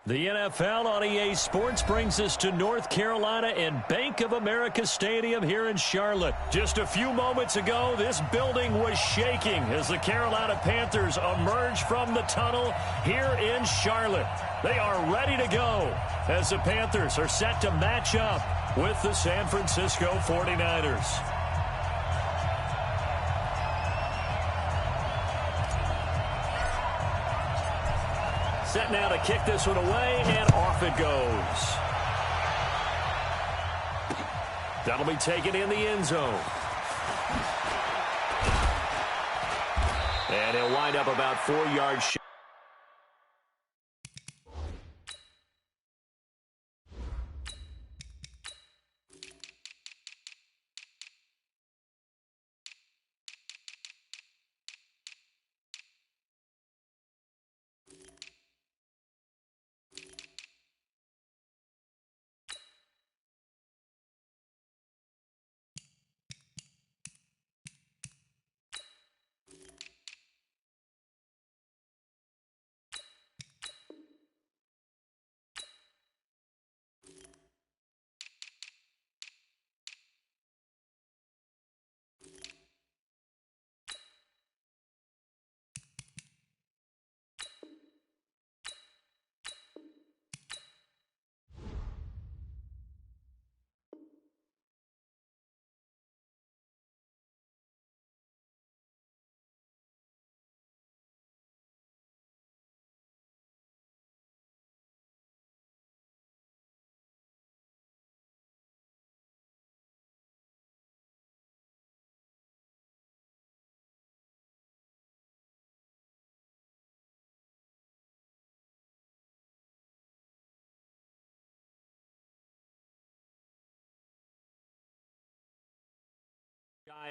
The NFL on EA Sports brings us to North Carolina and Bank of America Stadium here in Charlotte. Just a few moments ago, this building was shaking as the Carolina Panthers emerge from the tunnel here in Charlotte. They are ready to go as the Panthers are set to match up with the San Francisco 49ers. Set now to kick this one away, and off it goes. That'll be taken in the end zone. And he'll wind up about 4 yards short.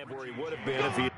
Of where he would have been if he...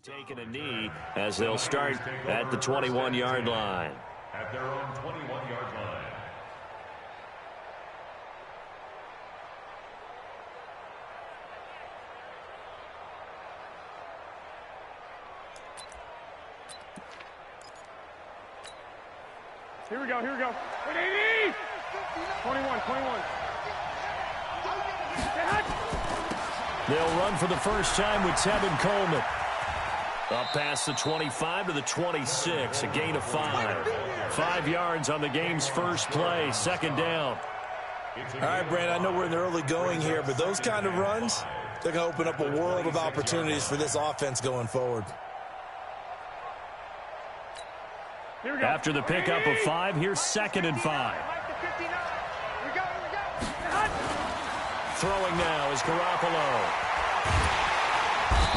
taking a knee as they'll start at the 21-yard line. At their own 21-yard line. Here we go, here we go. 21. They'll run for the first time with Tevin Coleman. Up past the 25 to the 26, a gain of 5. 5 yards on the game's first play, second down. All right, Brandon, I know we're in the early going here, but those kind of runs, they're going to open up a world of opportunities for this offense going forward. After the pickup of 5, here's 2nd and 5. Throwing now is Garoppolo.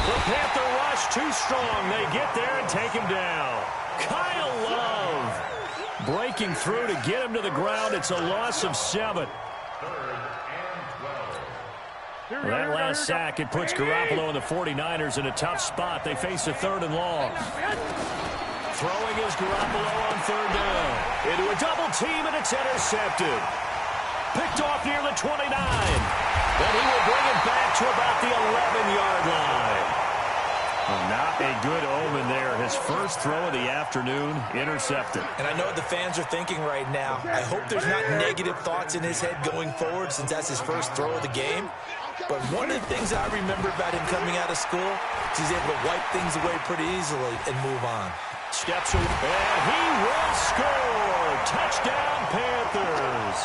The Panther rush too strong. They get there and take him down. Kyle Love breaking through to get him to the ground. It's a loss of 7. That last sack, it puts Garoppolo and the 49ers in a tough spot. They face a 3rd and long. Throwing is Garoppolo on 3rd down. Into a double team, and it's intercepted. Picked off near the 29. Then he will bring it back to about the 11-yard line. Well, not a good omen there. His first throw of the afternoon intercepted. And I know what the fans are thinking right now. I hope there's not negative thoughts in his head going forward since that's his first throw of the game. But one of the things I remember about him coming out of school is he's able to wipe things away pretty easily and move on. Steps away, and he will score. Touchdown, Panthers.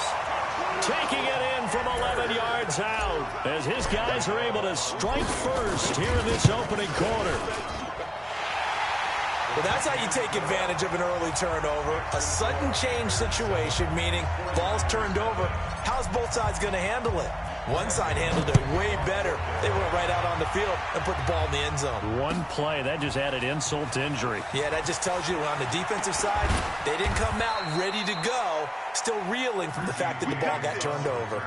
Taking it in from 11 yards out as his guys are able to strike first here in this opening quarter. Well, that's how you take advantage of an early turnover. A sudden change situation, meaning ball's turned over. How's both sides going to handle it? One side handled it way better. They went right out on the field and put the ball in the end zone. One play, that just added insult to injury. Yeah, that just tells you on the defensive side, they didn't come out ready to go, still reeling from the fact that the ball got turned over.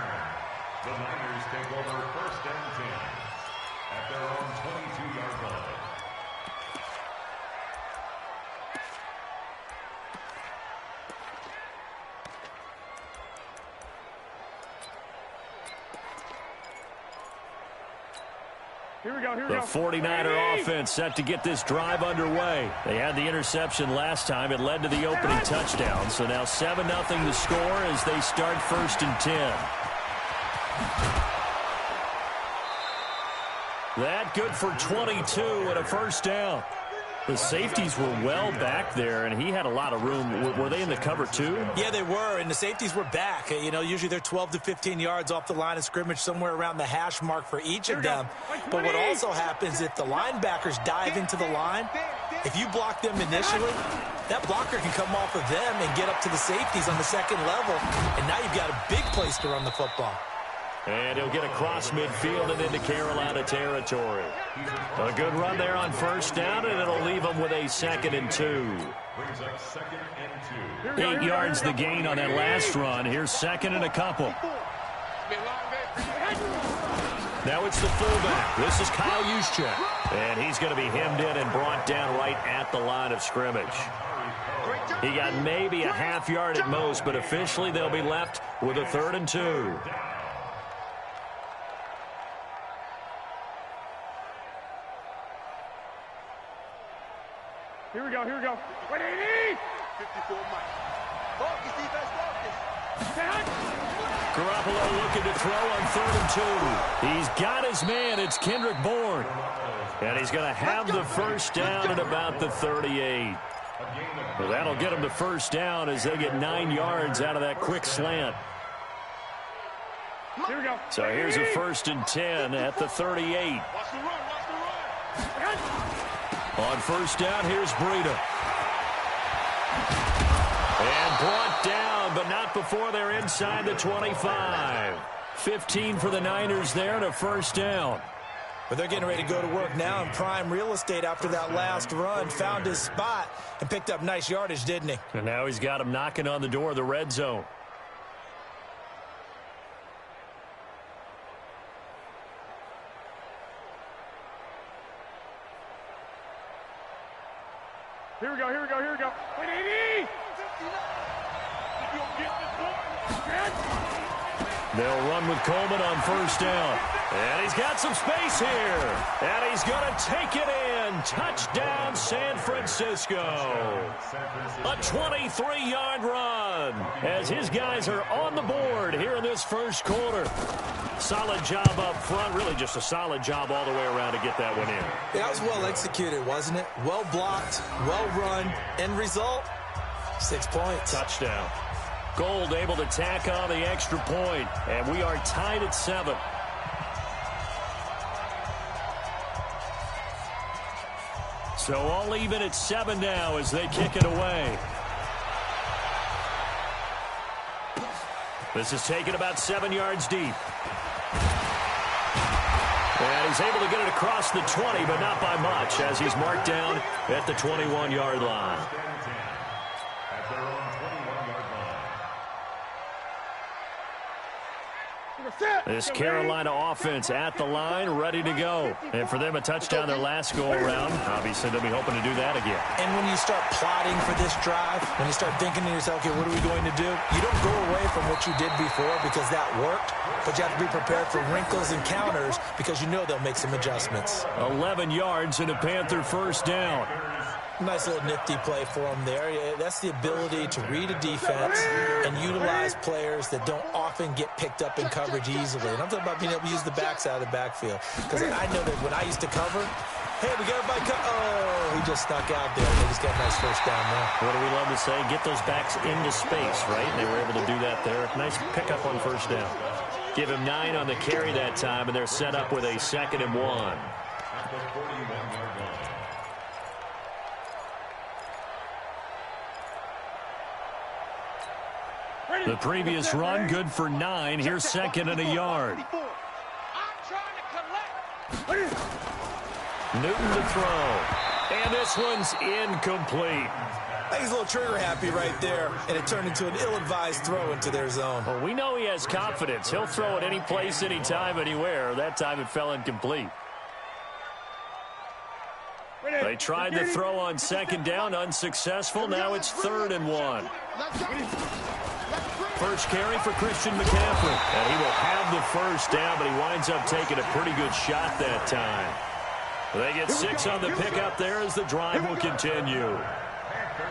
The Niners take over 1st and 10 at their own 22-yard line. Here we go, here we The go. 49er offense set to get this drive underway. They had the interception last time. It led to the opening touchdown. So now 7-0 the score as they start 1st and 10. That good for 22 and a 1st down. The safeties were well back there, and he had a lot of room. Were they in the cover too? Yeah, they were, and the safeties were back. You know, usually they're 12 to 15 yards off the line of scrimmage, somewhere around the hash mark for each of them. But what also happens if the linebackers dive into the line, if you block them initially, that blocker can come off of them and get up to the safeties on the 2nd level, and now you've got a big place to run the football. And he'll get across midfield and into Carolina territory. A good run there on 1st down, and it'll leave them with a 2nd and 2. Brings up 2nd and 2. 8 yards the gain on that last run. Here's 2nd and a couple. Now it's the fullback. This is Kyle Juszczyk. And he's going to be hemmed in and brought down right at the line of scrimmage. He got maybe a half yard at most, but officially they'll be left with a 3rd and 2. Here we go, here we go. 180! 54 Mike. Focus, defense, focus. Garoppolo looking to throw on 3rd and 2. He's got his man. It's Kendrick Bourne. And he's going to have the 1st down at about the 38. Well, that'll get him the 1st down as they get 9 yards out of that quick slant. Here we go. So here's a 1st and 10 at the 38. Watch the run, watch the run. On 1st down, here's Breida. And brought down, but not before they're inside the 25. 15 for the Niners there and a 1st down. But they're getting ready to go to work now in prime real estate after that last run. Found his spot and picked up nice yardage, didn't he? And now he's got him knocking on the door of the red zone. Here we go, here we go, here we go. 180! They'll run with Coleman on 1st down. And he's got some space here. And he's going to take it in. Touchdown, San Francisco. A 23-yard run as his guys are on the board here in this 1st quarter. Solid job up front. Really just a solid job all the way around to get that one in. That was well executed, wasn't it? Well blocked, well run. End result, 6 points. Touchdown. Gold able to tack on the extra point, and we are tied at 7. So all even at 7 now as they kick it away. This is taken about 7 yards deep. And he's able to get it across the 20, but not by much, as he's marked down at the 21-yard line. At their own 21-yard line. This Carolina offense at the line, ready to go. And for them, a touchdown their last go-around. Obviously, they'll be hoping to do that again. And when you start plotting for this drive, when you start thinking to yourself, okay, what are we going to do? You don't go away from what you did before because that worked, but you have to be prepared for wrinkles and counters because you know they'll make some adjustments. 11 yards and a Panther 1st down. Nice little nifty play for him there. Yeah, that's the ability to read a defense and utilize players that don't often get picked up in coverage easily. And I'm talking about being able to use the backside of the backfield. Because I know that when I used to cover, hey, we got everybody oh, he just snuck out there. They just got a nice 1st down there. What do we love to say? Get those backs into space, right? They were able to do that there. Nice pickup on 1st down. Give him 9 on the carry that time, and they're set up with a 2nd and 1. At the 41-yard line. The previous run good for 9. Here's second and a yard. Newton to throw. And this one's incomplete. I think he's a little trigger happy right there, and it turned into an ill-advised throw into their zone. Well, we know he has confidence. He'll throw it any place, anytime, anywhere. That time it fell incomplete. They tried to throw on second down, unsuccessful. Now it's 3rd and 1. First carry for Christian McCaffrey. And he will have the first down, but he winds up taking a pretty good shot that time. They get 6 on the pickup there as the drive will continue.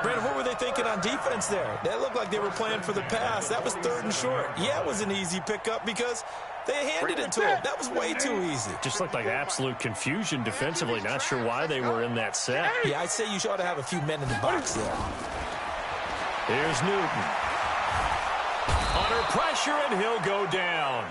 Brandon, what were they thinking on defense there? That looked like they were playing for the pass. That was 3rd and short. Yeah, it was an easy pickup because they handed it to him. That was way too easy. Just looked like absolute confusion defensively. Not sure why they were in that set. Yeah, I'd say you ought to have a few men in the box there. Here's Newton. Under pressure, and he'll go down.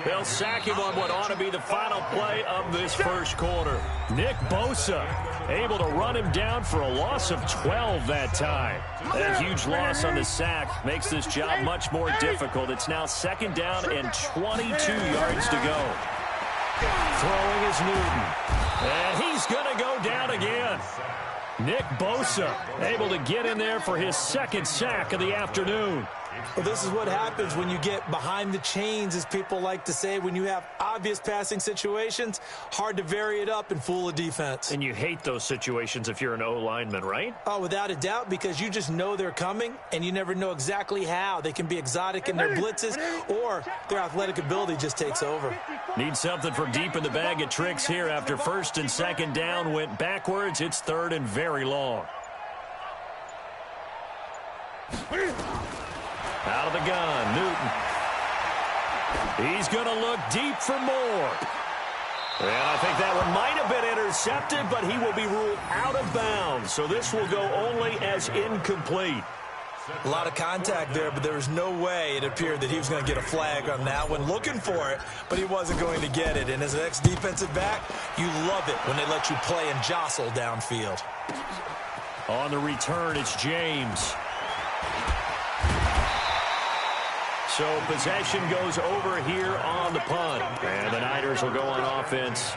They'll sack him on what ought to be the final play of this first quarter. Nick Bosa able to run him down for a loss of 12 that time. That huge loss on the sack makes this job much more difficult. It's now 2nd down and 22 yards to go. Throwing is Newton. And he's going to go down again. Nick Bosa able to get in there for his 2nd sack of the afternoon. Well, this is what happens when you get behind the chains, as people like to say. When you have obvious passing situations, hard to vary it up and fool a defense. And you hate those situations if you're an O-lineman, right? Oh, without a doubt, because you just know they're coming, and you never know exactly how. They can be exotic in their blitzes, or their athletic ability just takes over. Need something from deep in the bag of tricks here after 1st and 2nd down went backwards. It's 3rd and very long. Out of the gun, Newton. He's going to look deep for more. And I think that one might have been intercepted, but he will be ruled out of bounds. So this will go only as incomplete. A lot of contact there, but there was no way it appeared that he was going to get a flag on that one. Looking for it, but he wasn't going to get it. And as an ex-defensive back, you love it when they let you play and jostle downfield. On the return, it's James. So possession goes over here on the punt. And the Niners will go on offense.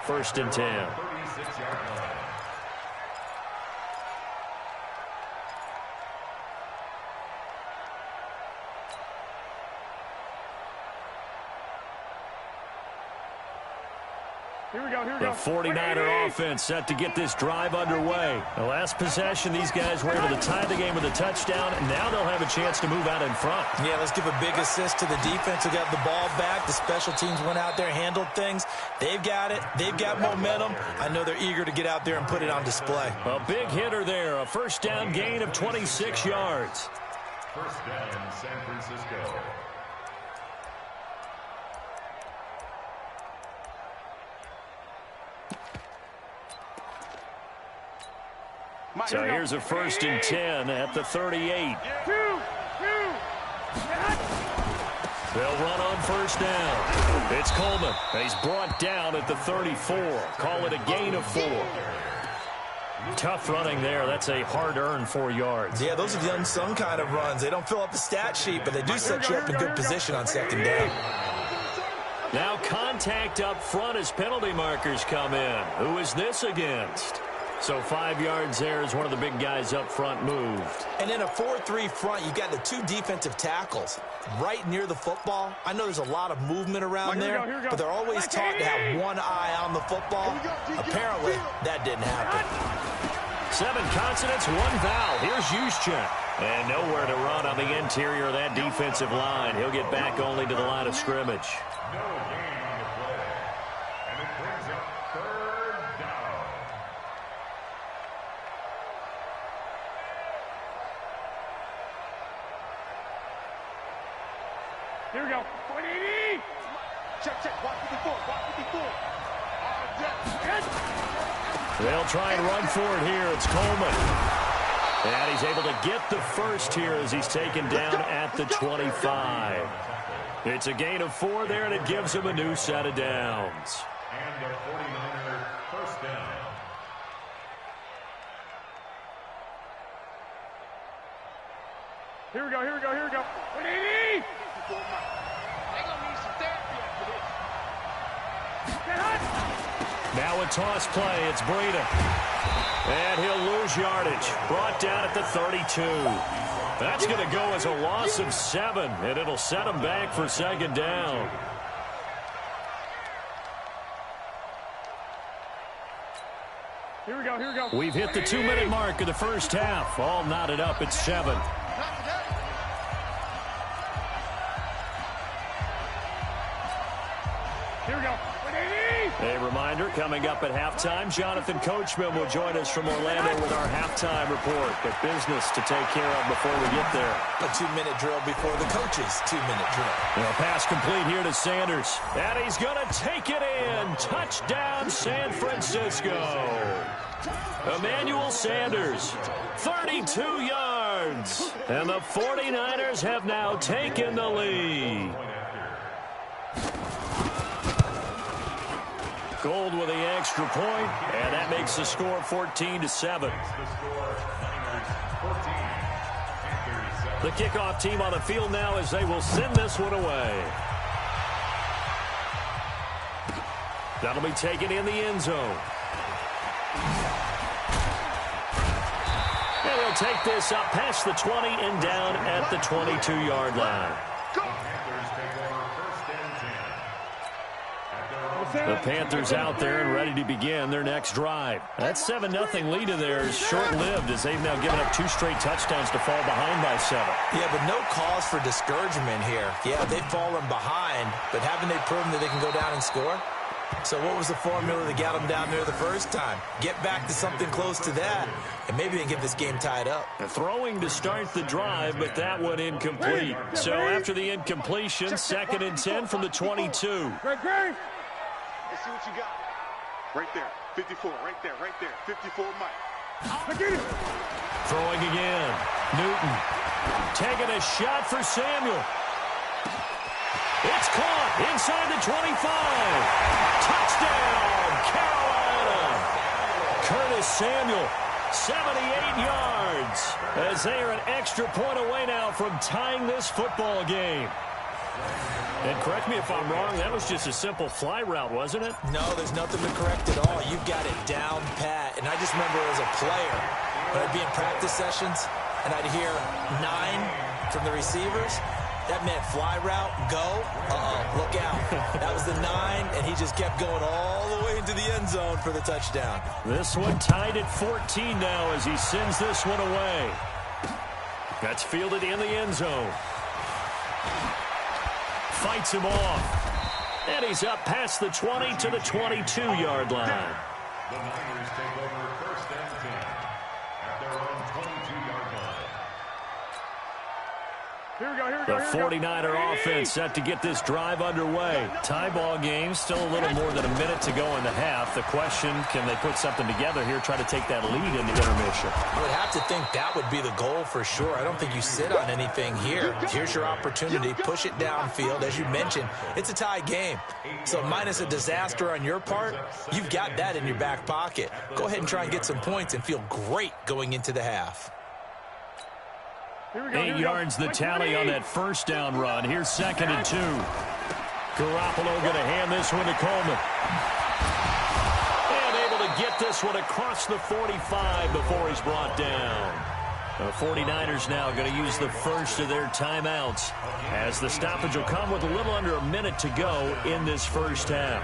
1st and 10. Here we go, here we The go. 49er offense set to get this drive underway. The last possession, these guys were able to tie the game with a touchdown, and now they'll have a chance to move out in front. Yeah, let's give a big assist to the defense who got the ball back. The special teams went out there, handled things. They've got it. They've got momentum. I know they're eager to get out there and put it on display. A big hitter there, a 1st down gain of 26 yards. 1st down, San Francisco. So here's a 1st and 10 at the 38. They'll run on 1st down. It's Coleman. He's brought down at the 34. Call it a gain of 4. Tough running there. That's a hard-earned 4 yards. Yeah, those are the unsung kind of runs. They don't fill up the stat sheet, but they do set you up in good position on 2nd down. Now contact up front as penalty markers come in. Who is this against? So 5 yards there as one of the big guys up front moved. And in a 4-3 front, you got the 2 defensive tackles right near the football. I know there's a lot of movement around there, but they're always taught to have one eye on the football. Apparently, that didn't happen. 7 consonants, 1 vowel. Here's Juszczyk. And nowhere to run on the interior of that defensive line. He'll get back only to the line of scrimmage. No gain on the play. And it brings up 3rd down. Here we go. 180. Check. Watch 54. Watch 54. They'll try and run for it here. It's Coleman. And he's able to get the first here as he's taken down at the 25. It's a gain of 4 there, and it gives him a new set of downs. And a 49er 1st down. Here we go, here we go, here we go. 180! They're gonna need some therapy after this. Get hot! Now a toss play. It's Breida. And he'll lose yardage. Brought down at the 32. That's going to go as a loss of 7, and it'll set him back for second down. Here we go, here we go. We've hit the 2-minute mark of the first half. All knotted up at 7. Here we go. 180! A reminder, coming up at halftime, Jonathan Coachman will join us from Orlando with our halftime report. But business to take care of before we get there. A 2-minute drill before the coach's 2-minute drill. Well, pass complete here to Sanders. And he's going to take it in. Touchdown, San Francisco. Emmanuel Sanders, 32 yards. And the 49ers have now taken the lead. Gold with the extra point, and that makes the score 14-7. The kickoff team on the field now as they will send this one away. That'll be taken in the end zone. And he'll take this up past the 20 and down at the 22-yard line. The Panthers out there and ready to begin their next drive. That 7-0 lead of theirs short-lived as they've now given up 2 straight touchdowns to fall behind by 7. Yeah, but no cause for discouragement here. Yeah, they've fallen behind, but haven't they proven that they can go down and score? So what was the formula that got them down there the first time? Get back to something close to that, and maybe they can get this game tied up. Throwing to start the drive, but that one incomplete. So after the incompletion, 2nd and 10 from the 22. Let's see what you got. Right there. 54. Right there. Right there. 54 Mike. Throwing again. Newton. Taking a shot for Samuel. It's caught inside the 25. Touchdown, Carolina. Curtis Samuel, 78 yards. As they are an extra point away now from tying this football game. And correct me if I'm wrong, that was just a simple fly route, wasn't it? No, there's nothing to correct at all. You've got it down pat. And I just remember as a player, when I'd be in practice sessions, and I'd hear 9 from the receivers, that meant fly route, go, look out. That was the 9, and he just kept going all the way into the end zone for the touchdown. This one tied at 14 now as he sends this one away. That's fielded in the end zone. Fights him off. And he's up past the 20 to the 22-yard line. The Niners take over 1st and 10 at their own 22-yard line. Here we go, here we The go, here we go. 49er offense set to get this drive underway. Tie ball game, still a little more than a minute to go in the half. The question, can they put something together here, try to take that lead into intermission? I would have to think that would be the goal for sure. I don't think you sit on anything here. Here's your opportunity. Push it downfield. As you mentioned, it's a tie game. So minus a disaster on your part, you've got that in your back pocket. Go ahead and try and get some points and feel great going into the half. Here we go, here 8 we go. yards the tally on that first down run. Here's 2nd and 2. Garoppolo going to hand this one to Coleman. And able to get this one across the 45 before he's brought down. The 49ers now going to use the first of their timeouts as the stoppage will come with a little under a minute to go in this first half.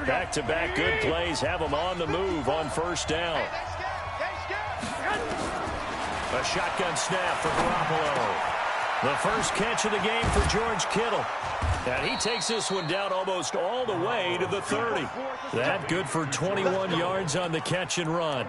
Back-to-back good plays have them on the move on first down. A shotgun snap for Garoppolo. The first catch of the game for George Kittle. And he takes this one down almost all the way to the 30. That good for 21 yards on the catch and run.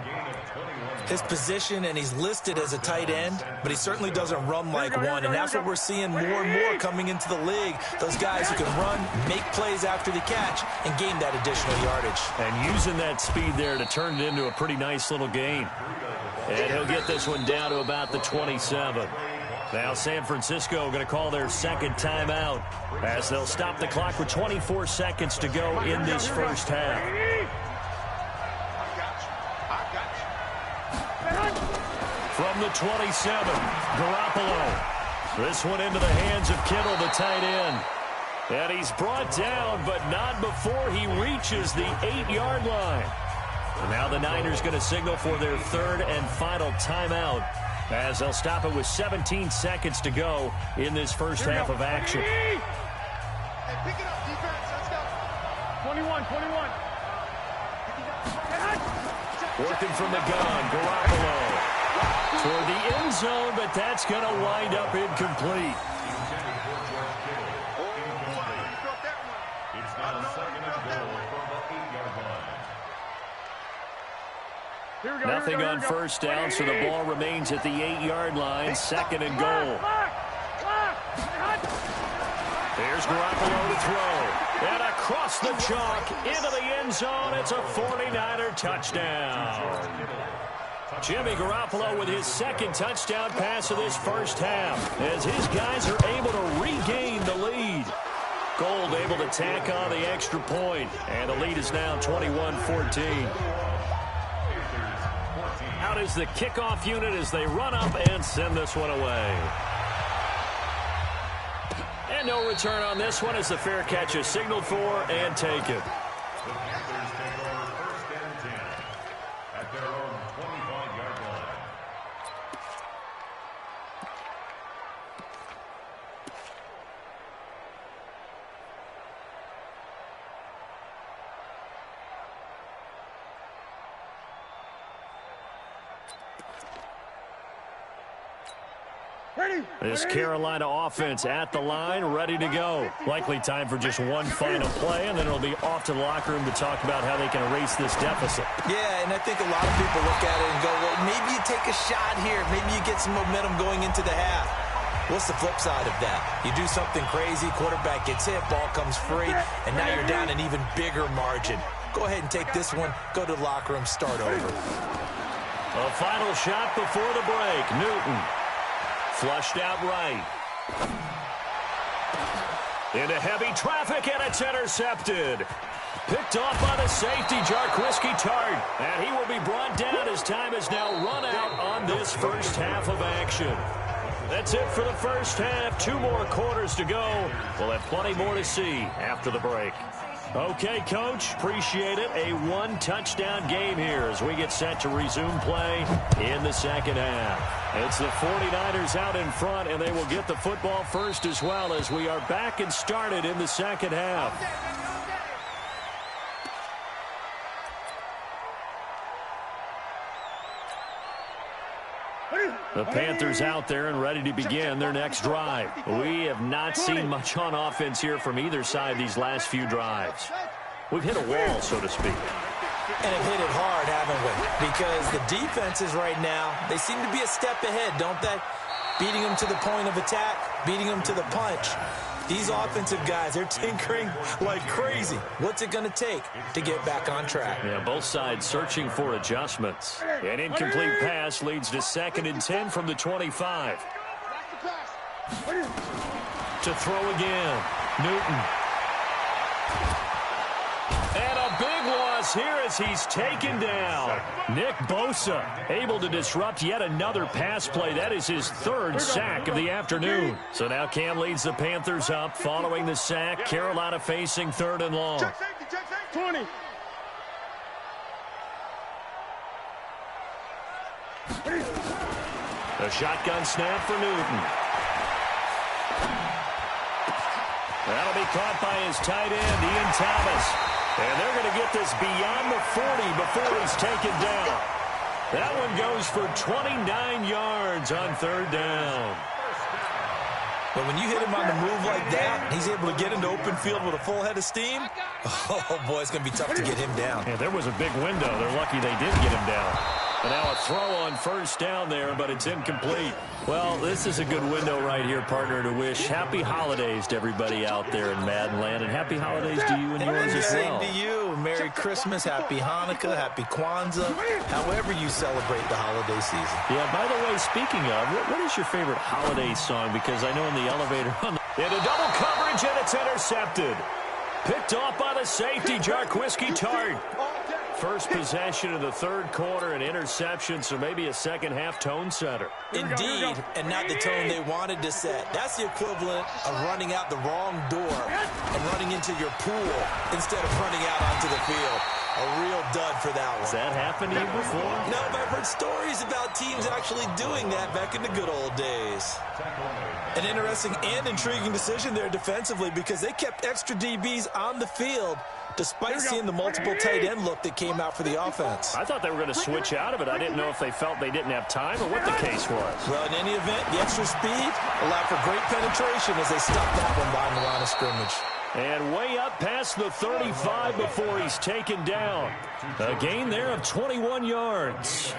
His position, and he's listed as a tight end, but he certainly doesn't run like one, and that's what we're seeing more and more coming into the league. Those guys who can run, make plays after the catch, and gain that additional yardage. And using that speed there to turn it into a pretty nice little gain. And he'll get this one down to about the 27. Now San Francisco going to call their second timeout as they'll stop the clock with 24 seconds to go in this first half. From the 27, Garoppolo. This one into the hands of Kittle, the tight end. And he's brought down, but not before he reaches the 8-yard line. And now the Niners going to signal for their third and final timeout as they'll stop it with 17 seconds to go in this first half of action. Hey, pick it up, defense. Let's go. 21. Working from the gun, Garoppolo toward the end zone, but that's going to wind up incomplete. It's now second and goal from the 8-yard line. Nothing on first down, so the ball remains at the 8-yard line. Second and goal. There's Garoppolo to throw. And across the chalk into the end zone. It's a 49er touchdown. Jimmy Garoppolo with his second touchdown pass of this first half as his guys are able to regain the lead. Gold able to tack on the extra point, and the lead is now 21-14. Out is the kickoff unit as they run up and send this one away. And no return on this one as the fair catch is signaled for and taken. The Panthers take over first and 10 at their own 25-yard line. This Carolina offense at the line, ready to go. Likely time for just one final play, and then it'll be off to the locker room to talk about how they can erase this deficit. Yeah, and I think a lot of people look at it and go, well, maybe you take a shot here. Maybe you get some momentum going into the half. What's the flip side of that? You do something crazy, quarterback gets hit, ball comes free, and now you're down an even bigger margin. Go ahead and take this one, go to the locker room, start over. A final shot before the break. Newton. Flushed out right. Into heavy traffic, and it's intercepted. Picked off by the safety, Jarquiski Tart. And he will be brought down as time has now run out on this first half of action. That's it for the first half. 2 more quarters to go. We'll have plenty more to see after the break. Okay, Coach, appreciate it. A 1-touchdown game here as we get set to resume play in the second half. It's the 49ers out in front, and they will get the football first as well as we are back and started in the second half. The Panthers out there and ready to begin their next drive. We have not seen much on offense here from either side these last few drives. We've hit a wall, so to speak. And have hit it hard, haven't we? Because the defenses right now, they seem to be a step ahead, don't they? Beating them to the point of attack, beating them to the punch. These offensive guys, they're tinkering like crazy. What's it going to take to get back on track? Yeah, both sides searching for adjustments. An incomplete pass leads to 2nd and 10 from the 25. To throw again. Newton. And a big loss here as he's taken down. Nick Bosa able to disrupt yet another pass play. That is his 3rd sack of the afternoon. So now Cam leads the Panthers up following the sack. Carolina facing 3rd and long. 20. The shotgun snap for Newton. That'll be caught by his tight end, Ian Thomas. And they're going to get this beyond the 40 before he's taken down. That one goes for 29 yards on 3rd down. But when you hit him on the move like that, he's able to get into open field with a full head of steam. Oh, boy, it's going to be tough to get him down. Yeah, there was a big window. They're lucky they did get him down. And now a throw on first down there, but it's incomplete. Well, this is a good window right here, partner, to wish happy holidays to everybody out there in Madden land. And happy holidays to you and yours as well. Same to you. Merry Christmas, Happy Hanukkah, Happy Kwanzaa, however you celebrate the holiday season. Yeah, by the way, speaking of, what is your favorite holiday song? Because I know in the elevator, into double coverage, and it's intercepted. Picked off by the safety, Jarquiski Tart. First possession of the third quarter, an interception, so maybe a second-half tone setter. Indeed, and not the tone they wanted to set. That's the equivalent of running out the wrong door and running into your pool instead of running out onto the field. A real dud for that one. Has that happened to you before? No, but I've heard stories about teams actually doing that back in the good old days. An interesting and intriguing decision there defensively because they kept extra DBs on the field despite seeing the multiple tight end look that came out for the offense. I thought they were going to switch out of it. I didn't know if they felt they didn't have time or what the case was. Well, in any event, the extra speed allowed for great penetration as they stopped that one behind the line of scrimmage. And way up past the 35 before he's taken down. A gain there of 21 yards.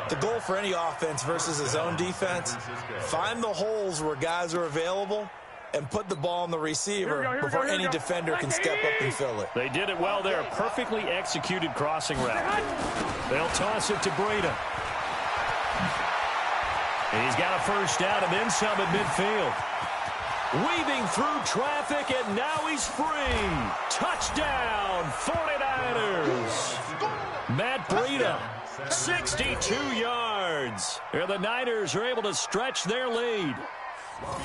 The goal for any offense versus his own defense, find the holes where guys are available and put the ball on the receiver before any defender can step up and fill it. They did it well there. Perfectly executed crossing route. They'll toss it to Breida. He's got a first down and then some at midfield. Weaving through traffic, and now he's free. Touchdown, 49ers. Matt Breida, 62 yards. Here the Niners are able to stretch their lead.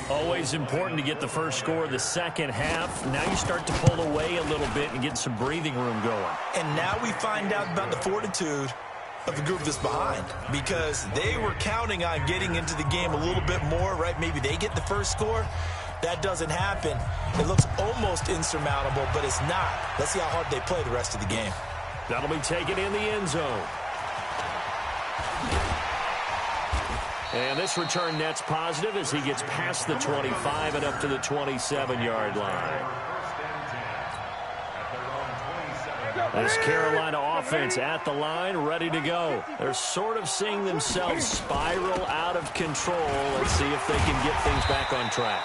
Always important to get the first score of the second half. Now you start to pull away a little bit and get some breathing room going. And now we find out about the fortitude of the group that's behind because they were counting on getting into the game a little bit more, right? Maybe they get the first score. That doesn't happen. It looks almost insurmountable, but it's not. Let's see how hard they play the rest of the game. That'll be taken in the end zone. And this return net's positive as he gets past the 25 and up to the 27-yard line. This Carolina offense at the line, ready to go. They're sort of seeing themselves spiral out of control. Let's see if they can get things back on track.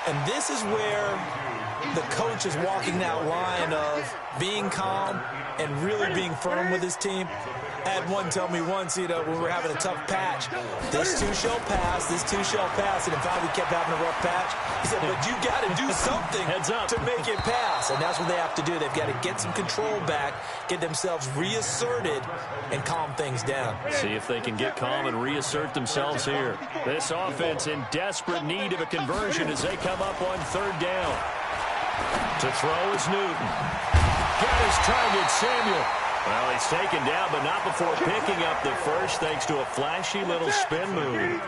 And this is where the coach is walking that line of being calm and really being firm with his team. I had one tell me once, when we were having a tough patch, this too shall pass, this too shall pass, and in fact we kept having a rough patch. He said, but you got to do something to make it pass, and that's what they have to do. They've got to get some control back, get themselves reasserted, and calm things down. See if they can get calm and reassert themselves here. This offense in desperate need of a conversion as they come up on third down. To throw is Newton. Got his target, Samuel. Well, he's taken down, but not before picking up the first thanks to a flashy little spin move.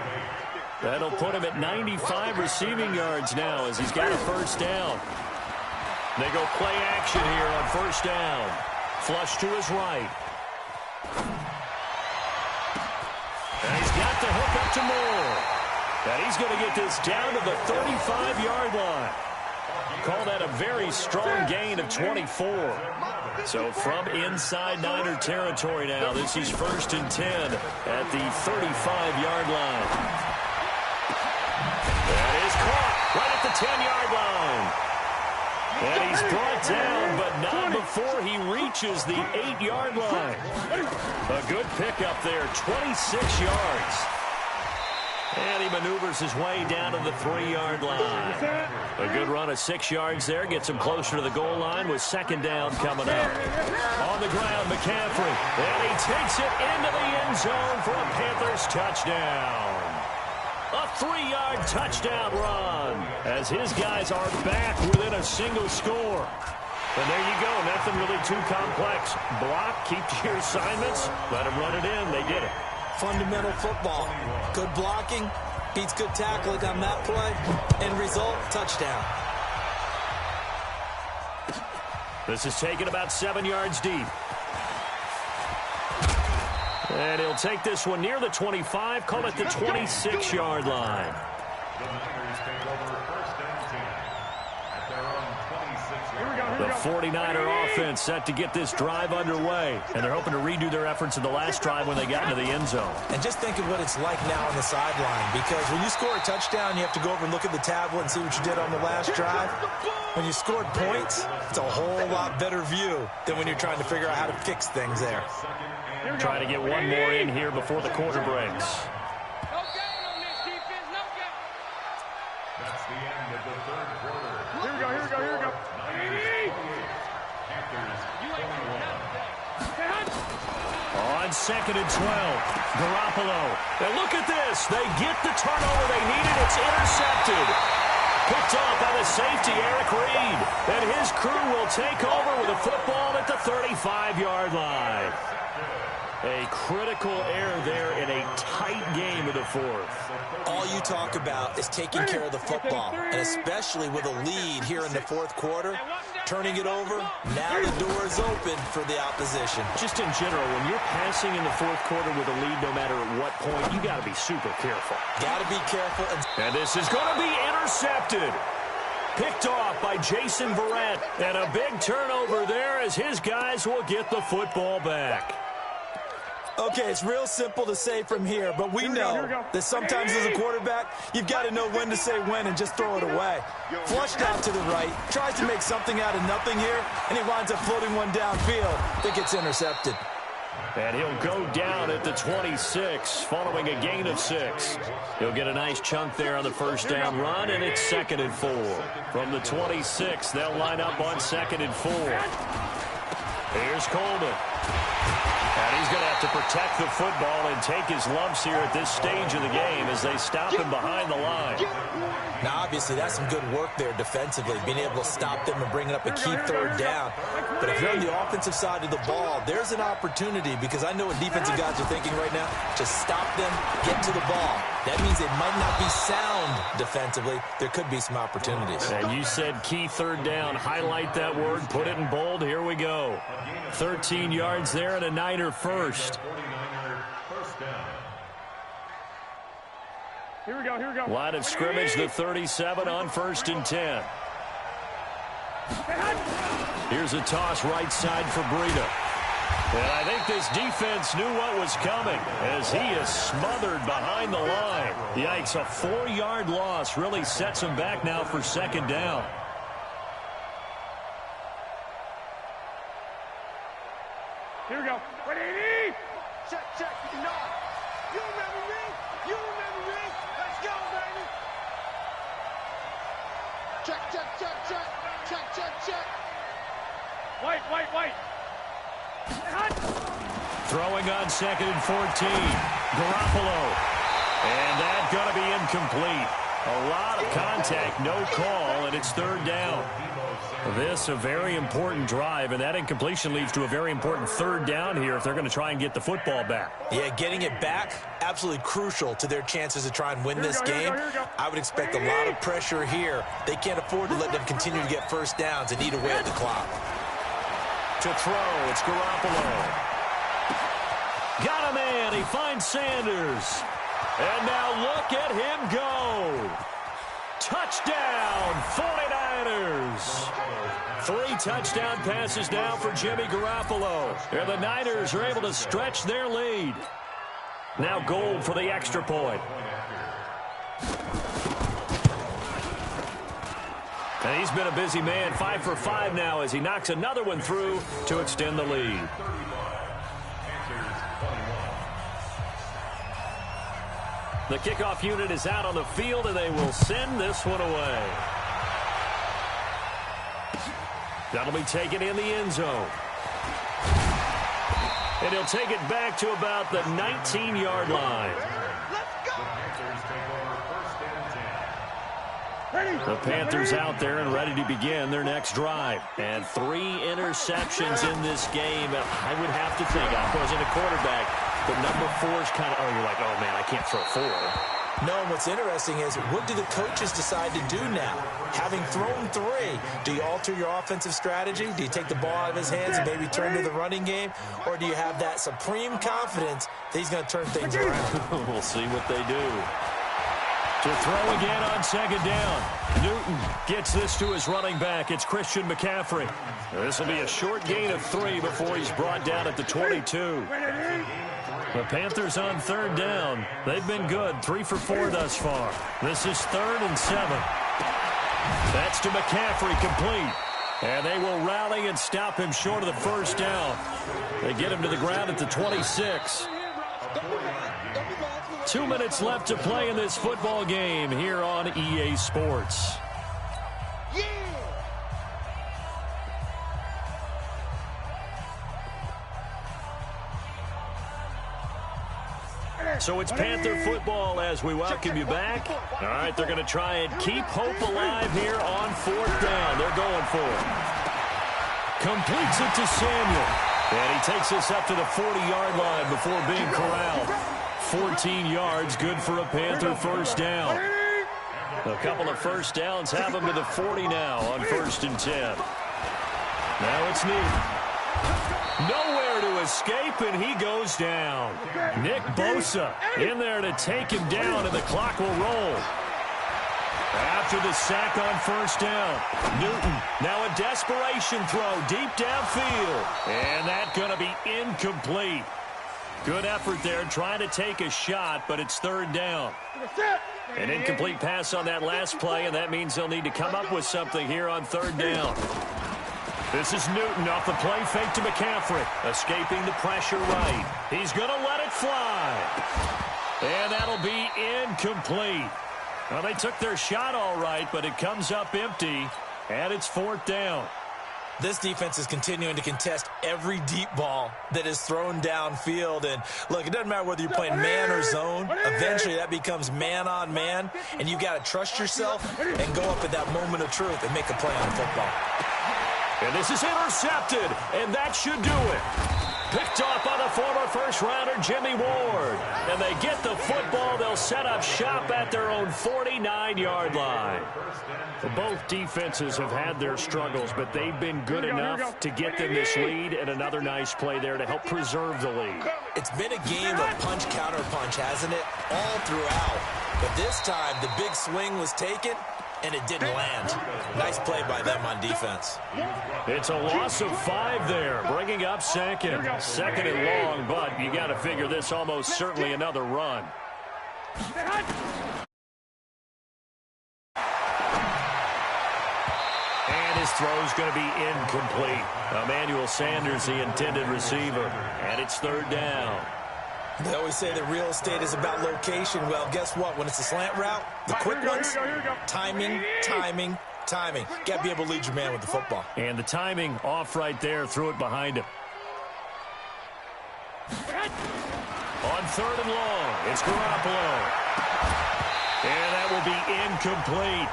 That'll put him at 95 receiving yards now as he's got a first down. They go play action here on first down. Flush to his right. And he's got the hook up to Moore. And he's going to get this down to the 35-yard line. Call that a very strong gain of 24. So from inside Niner territory now, this is 1st and 10 at the 35-yard line. That is caught right at the 10-yard line. And he's brought down, but not before he reaches the 8-yard line. A good pickup there, 26 yards. And he maneuvers his way down to the 3-yard line. A good run of 6 yards there. Gets him closer to the goal line with second down coming up. On the ground, McCaffrey. And he takes it into the end zone for a Panthers touchdown. A 3-yard touchdown run as his guys are back within a single score. And there you go. Nothing really too complex. Block, keep to your assignments. Let them run it in. They did it. Fundamental football. Good blocking beats good tackling on that play. End result, touchdown. This is taken about 7 yards deep. And he'll take this one near the 25, call it the 26-yard line. The Niners take over 1st and 10 at their own The 49er offense set to get this drive underway, and they're hoping to redo their efforts in the last drive when they got into the end zone. And just think of what it's like now on the sideline, because when you score a touchdown, you have to go over and look at the tablet and see what you did on the last drive. When you scored points, it's a whole lot better view than when you're trying to figure out how to fix things there. Try to get one more in here before the quarter breaks. That's the end of the third quarter. Here we go, here we go, here we go. Panthers 21. On 2nd and 12, Garoppolo. And look at this. They get the turnover they needed. It's intercepted. Picked off by the safety, Eric Reed. And his crew will take over with a football at the 35-yard line. A critical error there in a tight game of the fourth. All you talk about is taking care of the football, and especially with a lead here in the fourth quarter, turning it over, now the door is open for the opposition. Just in general, when you're passing in the fourth quarter with a lead, no matter at what point, you got to be super careful. Got to be careful. And this is going to be intercepted. Picked off by Jason Verrett. And a big turnover there as his guys will get the football back. Okay, it's real simple to say from here, but we know that sometimes as a quarterback, you've got to know when to say when and just throw it away. Flushed out to the right, tries to make something out of nothing here, and he winds up floating one downfield that gets intercepted. And he'll go down at the 26 following a gain of 6. He'll get a nice chunk there on the first down run, and it's 2nd and 4. From the 26, they'll line up on 2nd and 4. Here's Coleman. And he's going to have to protect the football and take his lumps here at this stage of the game as they stop him behind the line. Now, obviously, that's some good work there defensively, being able to stop them and bringing up a key third down. But if you're on the offensive side of the ball, there's an opportunity, because I know what defensive guys are thinking right now. Just stop them, get to the ball. That means they might not be sound defensively. There could be some opportunities. And you said key third down. Highlight that word. Put it in bold. Here we go. 13 yards there and a Niner first. 49er first down. Here we go, here we go. Line of scrimmage, the 37 on 1st and 10. Here's a toss right side for Breida. And I think this defense knew what was coming as he is smothered behind the line. Yikes, a 4-yard loss really sets him back now for 2nd down. Here we go. Ready? Check, check. You remember me? You remember me? Let's go, baby. Check, check, check, check. Check, check, check. White. Throwing on 2nd and 14. Garoppolo. And that's going to be incomplete. A lot of contact, no call, and it's 3rd down. This a very important drive, and that incompletion leads to a very important 3rd down here if they're going to try and get the football back. Yeah, getting it back, absolutely crucial to their chances to try and win this game. I would expect a lot of pressure here. They can't afford to let them continue to get first downs and eat away at the clock. To throw, it's Garoppolo. Got a man, he finds Sanders. And now look at him go. Touchdown, 49ers. 3 touchdown passes now for Jimmy Garoppolo. And the Niners are able to stretch their lead. Now goal for the extra point. And he's been a busy man, 5 for 5 now as he knocks another one through to extend the lead. The kickoff unit is out on the field, and they will send this one away. That'll be taken in the end zone. And he'll take it back to about the 19-yard line. The Panthers out there and ready to begin their next drive. And 3 interceptions in this game. I would have to think, I wasn't a quarterback, but number 4 is kind of, oh, you're like, oh, man, I can't throw 4. No, and what's interesting is, what do the coaches decide to do now? Having thrown 3, do you alter your offensive strategy? Do you take the ball out of his hands and maybe turn to the running game? Or do you have that supreme confidence that he's going to turn things around? We'll see what they do. To throw again on second down. Newton gets this to his running back. It's Christian McCaffrey. This will be a short gain of 3 before he's brought down at the 22. The Panthers on third down. They've been good, 3 for 4 thus far. This is 3rd and 7. That's to McCaffrey, complete. And they will rally and stop him short of the first down. They get him to the ground at the 26. 2 minutes left to play in this football game here on EA Sports. So it's Panther football as we welcome you back. All right, they're going to try and keep hope alive here on 4th down. They're going for it. Completes it to Samuel. And he takes us up to the 40-yard line before being corralled. 14 yards, good for a Panther first down. A couple of first downs have them to the 40 now on 1st and 10. Now it's Newton. Nowhere to escape, and he goes down. Nick Bosa in there to take him down, and the clock will roll. After the sack on first down, Newton now a desperation throw deep downfield. And that's going to be incomplete. Good effort there trying to take a shot, but it's 3rd down. An incomplete pass on that last play, and that means they'll need to come up with something here on 3rd down. This is Newton off the play fake to McCaffrey. Escaping the pressure right. He's going to let it fly. And that'll be incomplete. Well, they took their shot all right, but it comes up empty, and it's 4th down. This defense is continuing to contest every deep ball that is thrown downfield. And, look, it doesn't matter whether you're playing man or zone. Eventually, that becomes man on man, and you've got to trust yourself and go up at that moment of truth and make a play on the football. And this is intercepted, and that should do it. Picked off by the former first-rounder Jimmy Ward. And they get the football. They'll set up shop at their own 49-yard line. Both defenses have had their struggles, but they've been good enough to get them this lead, and another nice play there to help preserve the lead. It's been a game of punch-counter-punch, hasn't it? All throughout. But this time, the big swing was taken, and it didn't land. Nice play by them on defense. It's a loss of 5 there, bringing up second. 2nd and long, but you got to figure this almost certainly another run. And his throw's going to be incomplete. Emmanuel Sanders, the intended receiver, and it's 3rd down. They always say that real estate is about location. Well, guess what? When it's a slant route, the quick ones, timing, timing, timing. Got to be able to lead your man with the football. And the timing off right there, threw it behind him. On 3rd and long, it's Garoppolo. And that will be incomplete.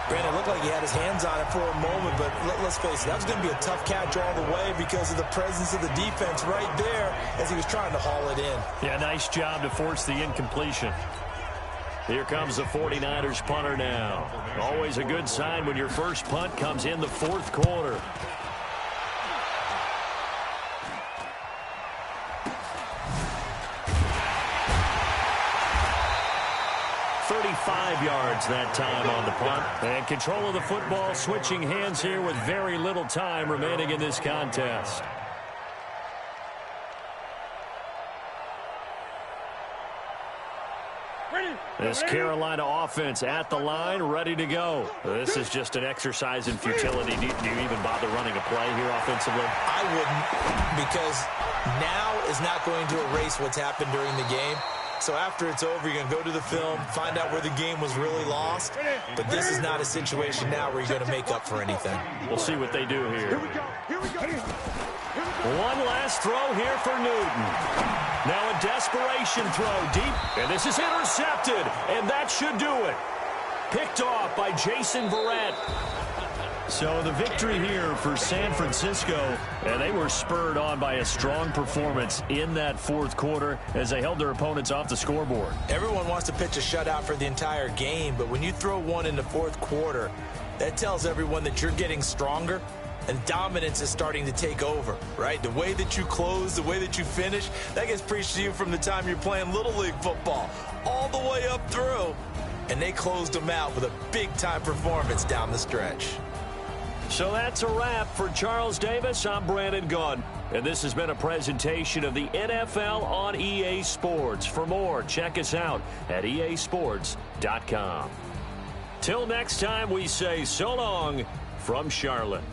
Brandon, it looked like he had his hands on it for a moment, but let's face it, that was going to be a tough catch all the way because of the presence of the defense right there as he was trying to haul it in. Yeah, nice job to force the incompletion. Here comes the 49ers punter now. Always a good sign when your first punt comes in the 4th quarter. Yards that time on the punt. And control of the football switching hands here with very little time remaining in this contest. This Carolina offense at the line, ready to go. This is just an exercise in futility. Do you even bother running a play here offensively? I wouldn't, because now is not going to erase what's happened during the game. So after it's over, you're going to go to the film, find out where the game was really lost. But this is not a situation now where you're going to make up for anything. We'll see what they do here. One last throw here for Newton. Now a desperation throw deep, and this is intercepted, and that should do it. Picked off by Jason Verrett. So the victory here for San Francisco, and they were spurred on by a strong performance in that 4th quarter as they held their opponents off the scoreboard. Everyone wants to pitch a shutout for the entire game, but when you throw one in the 4th quarter, that tells everyone that you're getting stronger and dominance is starting to take over, right? The way that you close, the way that you finish, that gets preached to you from the time you're playing Little League football all the way up through. and they closed them out with a big-time performance down the stretch. So that's a wrap for Charles Davis. I'm Brandon Gaudin, and this has been a presentation of the NFL on EA Sports. For more, check us out at easports.com. Till next time, we say so long from Charlotte.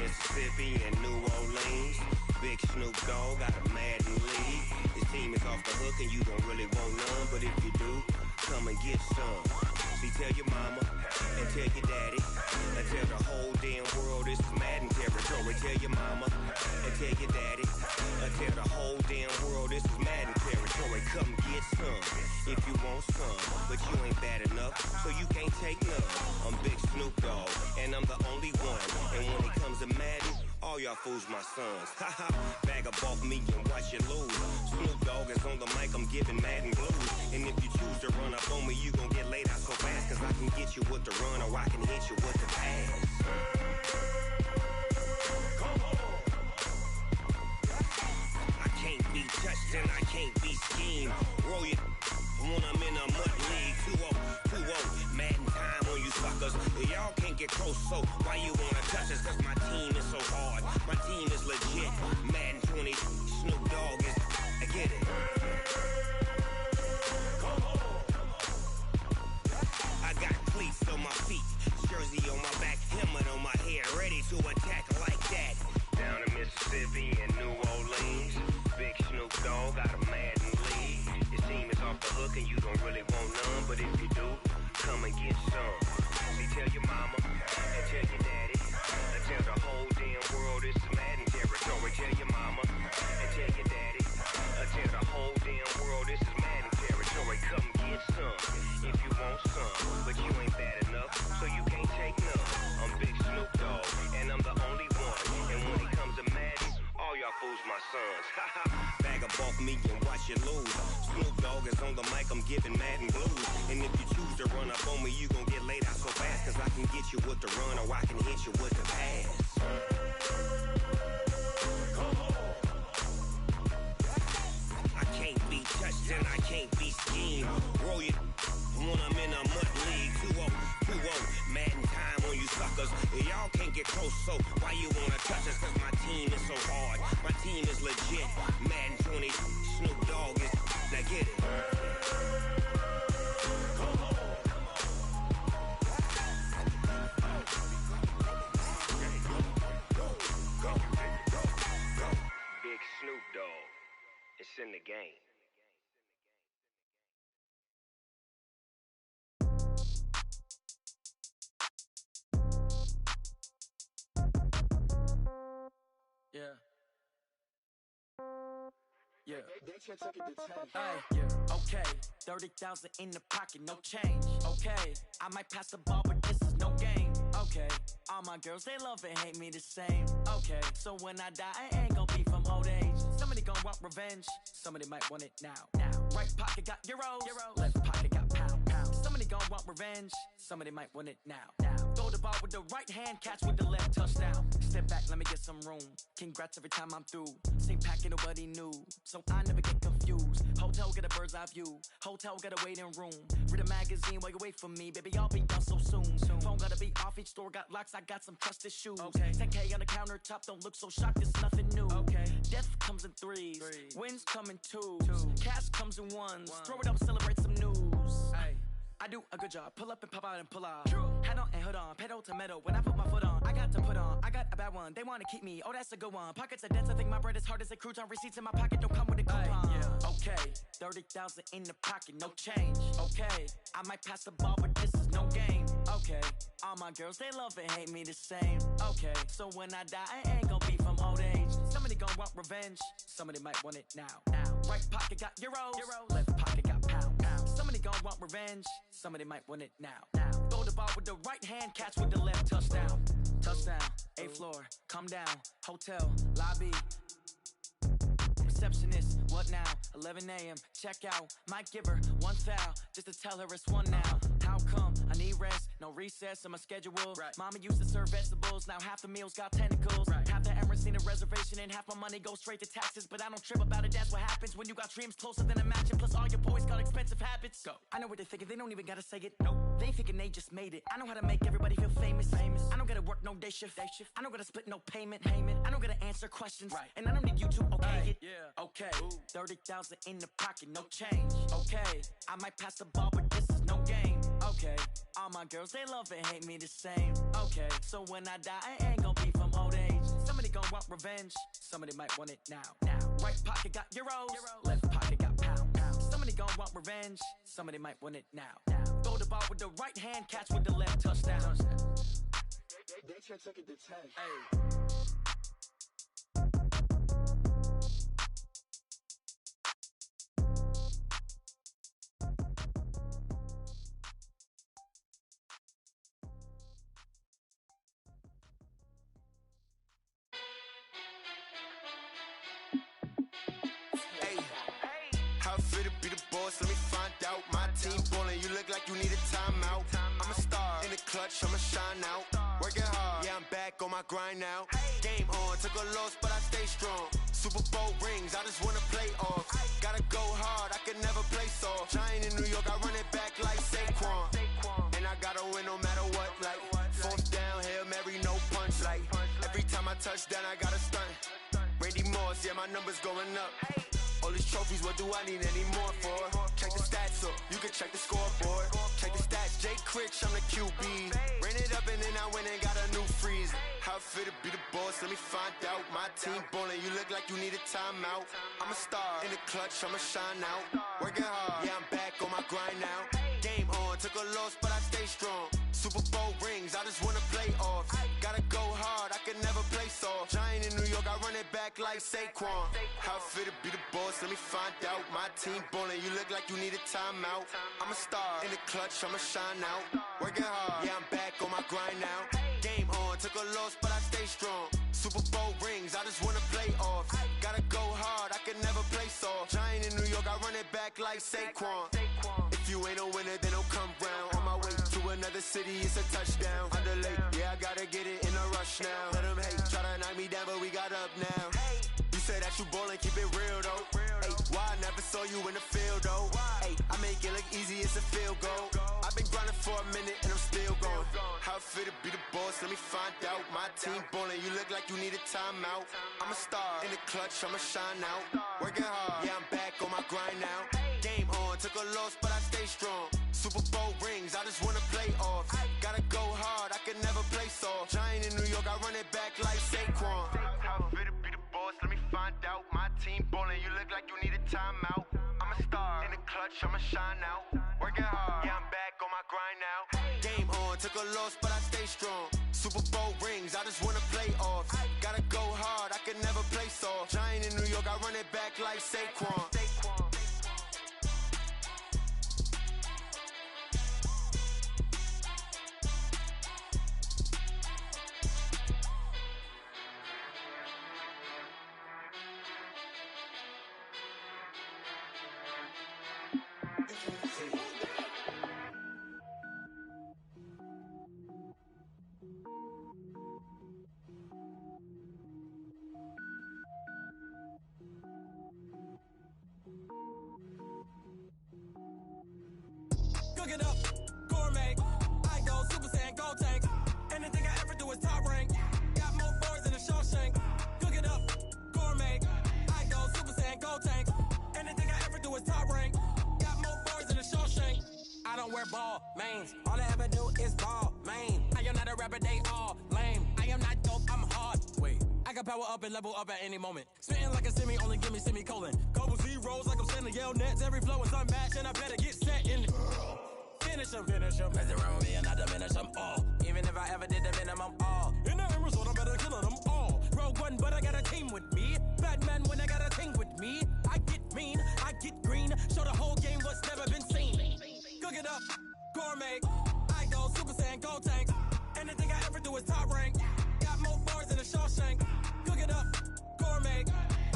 Mississippi and New Orleans. Big Snoop Dogg got a Madden lead. His team is off the hook and you don't really want none, but if you do, come and get some. See, tell your mama and tell your daddy and tell the whole damn world this is Madden territory. Tell your mama and tell your daddy and tell the whole damn world this is Madden territory. Come get some if you want some, but you ain't bad enough, so you can't take none. I'm Big Snoop Dogg and I'm the only one, and when it comes to Madden, all y'all fools my sons. Haha, bag up off me and watch you lose. Snoop Dogg is on the mic, I'm giving Madden blues. And if you choose to run up on me, you gon' get laid out so fast, cause I can get you with the run or I can hit you with the pass. Come on. I can't be touched. touched and I can't be schemed. Roll your when I'm in a mud league. 2-0, Madden time on you suckers. Y'all can't get close, so why you wanna touch us? Cause my team is so hard, my team is legit. Madden 20, Snoop Dogg is, I get it. I got cleats on my feet, jersey on my back, helmet on my head, ready to attack like that. Down in Mississippi and New Orleans, big Snoop Dogg got a Madden league. Your team is off the hook and you don't really want none, but if you do, come and get some. See, tell your mama and tell your daddy, and tell the whole damn world it's Madden territory. Tell your mama and tell your daddy, and tell the whole damn world this is Madden territory. Come get some if you want some, but you ain't bad enough, so you can't take none. I'm Big Snoop Dogg, and I'm the only one. And when it comes to Madden, all y'all fools my sons. Bag up off me and watch you lose. Snoop Dogg is on the mic, I'm giving Madden blues. And if you choose to run up on me, you gon' get laid out so fast. Cause I can get you with the run or I can hit you with the pass. I can't be touched and I can't be schemed. Roll your when I'm in a mud league. 2-0, Madden time on you suckers. Y'all can't get close, so why you wanna touch us? Cause my team is so hard, my team is legit. Madden 20, Snoop Dogg is, now get it. Big Snoop Dogg, it's in the game. Yeah. Yeah. Hey, yeah. Okay. 30,000 in the pocket, no change. Okay. I might pass the ball, but this is no game. Okay. All my girls, they love and hate me the same. Okay. So when I die, I ain't gon' be from old age. Somebody gon' want revenge. Somebody might want it now. Right pocket got euros. Left pocket got pound. Somebody gon' want revenge. Somebody might want it now. Throw the ball with the right hand, catch with the left, touchdown. Step back, let me get some room. Congrats every time I'm through. Same packet, nobody knew, so I never get confused. Hotel get a bird's eye view. Hotel get a waiting room. Read a magazine while you wait for me, baby. I'll be done so soon. Phone gotta be off, each store got locks. I got some trusted shoes. Okay. 10K on the countertop, don't look so shocked. It's nothing new. Okay. Death comes in threes. Wins come in twos. Cash comes in ones. Throw it up, celebrate some news. Ay. I do a good job, pull up and pop out and pull off. Head on and hood on, pedal to metal. When I put my foot on, I got to put on. I got a bad one, they wanna keep me. Oh, that's a good one. Pockets are dense, I think my bread is hard as a crouton. Receipts in my pocket don't come with a coupon. Yeah. Okay, 30,000 in the pocket, no change. Okay, I might pass the ball, but this is no game. Okay, all my girls, they love and hate me the same. Okay, so when I die, I ain't gon' be from old age. Somebody gon' want revenge, somebody might want it now. Right pocket got euros. Left pocket got pound. Somebody gon' want revenge, somebody might want it now. Throw the ball with the right hand, catch with the left, touchdown. Touchdown, 8th floor, come down, hotel, lobby. Receptionist, what now? 11 a.m., check out. Might give her one foul, just to tell her it's one now. How come? I need rest, no recess in my schedule. Right. Mama used to serve vegetables, now half the meals got tentacles. Right. Half the Emirates need a reservation and half my money goes straight to taxes. But I don't trip about it, that's what happens when you got dreams closer than a match. And plus all your boys got expensive habits. Go. I know what they're thinking, they don't even gotta say it. Nope. They thinking they just made it. I know how to make everybody feel famous. I don't gotta work no day shift. I don't gotta split no payment. I don't gotta answer questions. Right. And I don't need you to okay it. Yeah. Okay, 30,000 in the pocket, no change. Okay, I might pass the ball, but this is no game. Okay, all my girls, they love and hate me the same. Okay, so when I die, I ain't gon' be from old age. Somebody gon' want revenge, somebody might want it now. Right pocket got euros. Left pocket got pound. Somebody gon' want revenge, somebody might want it now. Throw the ball with the right hand, catch with the left, touchdown. They took it to 10. Hey. Let me find out. My team ballin', you look like you need a timeout. I'm a star in the clutch, I'ma shine out. Working hard, yeah, I'm back on my grind now. Game on, took a loss, but I stay strong. Super Bowl rings, I just wanna play off. touchdown, I got a stunt. Randy Moss, yeah, my number's going up. All these trophies, what do I need any more for? Check the stats up, you can check the scoreboard. Check the stats, Jake Critch, I'm the QB. Ran it up and then I went and got a new freeze. How it feel to be the boss, let me find out. My team ballin', you look like you need a timeout. I'm a star, in the clutch, I'ma shine out. Working hard, yeah, I'm back on my grind now. Game on, took a loss, but I stay strong. Super Bowl rings, I just wanna play off. Gotta go hard, I can never play soft. Giant in New York, I run it back like Saquon. How it feel to be the boss, let me find out. My team ballin', you look like you need a timeout. I'm a star, in the clutch, I'ma shine out. Working hard, yeah, I'm back on my grind now. Game on, took a loss, but I stay strong. Super Bowl rings, I just wanna play off. Gotta go hard, I can never play soft. Giant in New York, I run it back like Saquon. If you ain't a winner, then don't come round. On my way to another city, it's a touchdown. Underlay, yeah, I gotta get it in a rush now. Let them hate, try to knock me down, but we got up now. You say that you ballin', keep it real though. Hey, why I never saw you in the field though? Hey, I make it look easy, it's a field goal. I've been grinding for a minute and I'm still going. How it feel to be the boss, let me find out. My team ballin', you look like you need a timeout. I'm a star, in the clutch, I'ma shine out. Working hard, yeah, I'm back on my grind now. Game on, took a loss, but I stay strong. Super Bowl rings, I just wanna play off. Gotta go hard, I can never play soft. Giant in New York, I run it back like Saquon. How it feel to be the boss, let me find out. My team ballin', you look like you need a timeout. I'm a star, in the clutch, I'ma shine out. Working hard, yeah, I'm back on my grind now. Game on, took a loss, but I stay strong. Super Bowl rings, I just wanna play off. Gotta go hard, I can never play soft. Giant in New York, I run it back like Saquon. Cook it up, gourmet. I go Super Saiyan, go tank. Anything I ever do is top rank. Got more boys than a Shawshank. Cook it up, gourmet. I go Super Saiyan, go tank. Anything I ever do is top rank. Got more boys than a Shawshank. I don't wear ball mains. All I ever do is ball main. I am not a rapper, they all lame. I am not dope, I'm hard. Wait, I can power up and level up at any moment. Spitting like a semi, only give me semicolon. Couple zeros like I'm sending yell nets. Every flow is unmatched and I better get set in. Finish him, mess around with me and I diminish them all. Even if I ever did the minimum, all. In the end result, I'm better killing them all. Rogue One, but I got a team with me. Batman when I got a team with me. I get mean, I get green. Show the whole game what's never been seen. Cook it up, gourmet. I go Super Saiyan, go tank. Anything I ever do is top rank. Got more bars than a Shawshank. Cook it up, gourmet.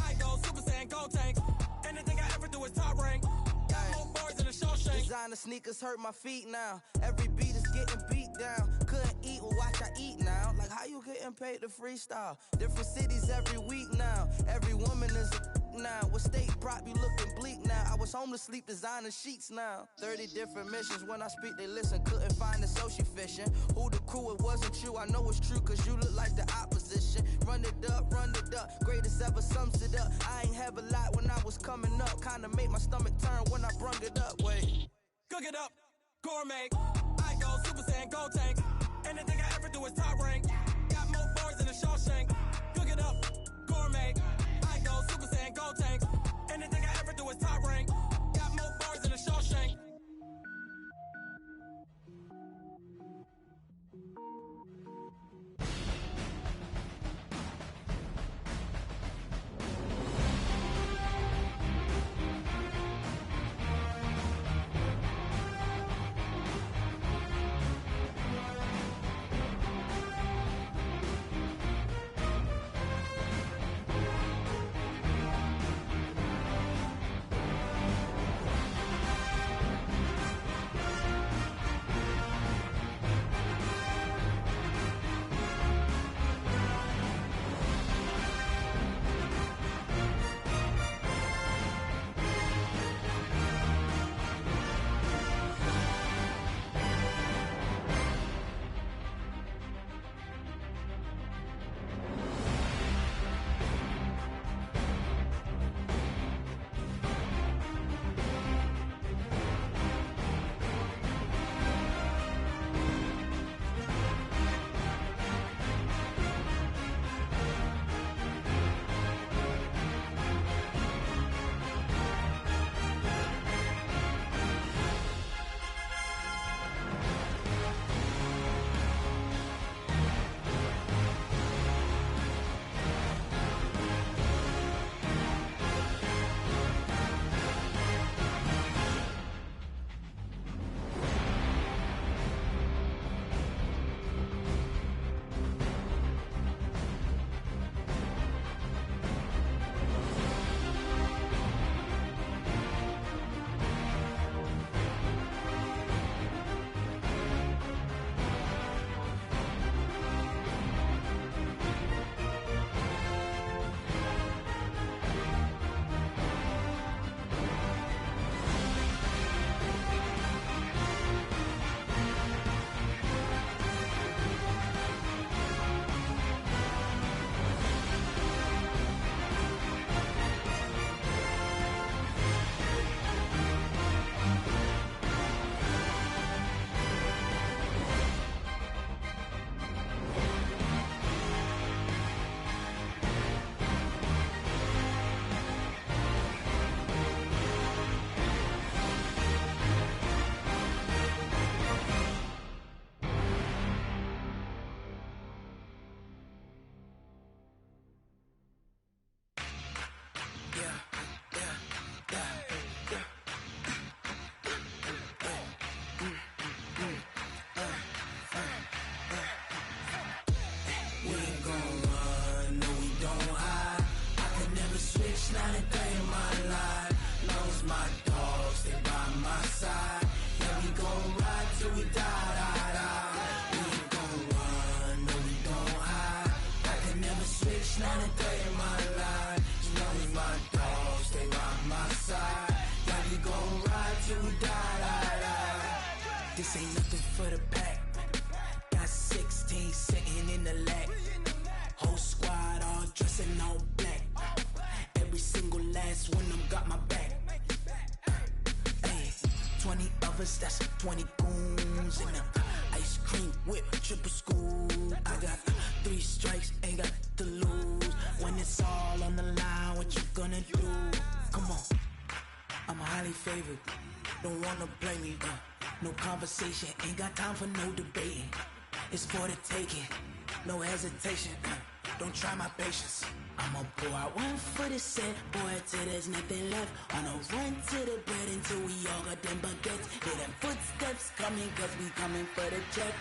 I go Super Saiyan, go tank. Anything I ever do is top rank. Got more bars than a Shawshank. Designer sneakers hurt my feet now. Every beat is getting beat down. Couldn't eat, well watch I eat now. Like how you getting paid to freestyle? Different cities every week now. Every woman is a now. What state prop you looking bleak now? I was home to sleep designing sheets now. 30 different missions. When I speak they listen. Couldn't find the social fishing. Who the crew, it wasn't you. I know it's true cause you look like the opposition. Run it up, greatest ever sums it up. I ain't have a lot when I was coming up. Kinda made my stomach turn when I brung it up. Wait. Cook it up, gourmet. I go Super Saiyan, go tank. Anything I ever do is top rank. Got more bars than a Shawshank. Cook it up, gourmet. I go Super Saiyan, go tank. Anything I ever do is top rank. Got more bars than a Shawshank. this ain't nothing for the pack. Got 16 sitting in the lag. Whole squad all dressing all black. Every single last one of them got my back. Hey, 20 of us, that's 20 goons in them. Ice cream whip, triple school. I got 3 strikes, ain't got to lose. When it's all on the line, what you gonna do? Come on, I'm highly favored. Don't wanna blame me, no conversation, ain't got time for no debating. It's for the taking, no hesitation. Don't try my patience. I'ma pour out one for the set, boy, till there's nothing left. On a run to the bread until we all got them baguettes. Hear them footsteps coming, cause we coming for the check.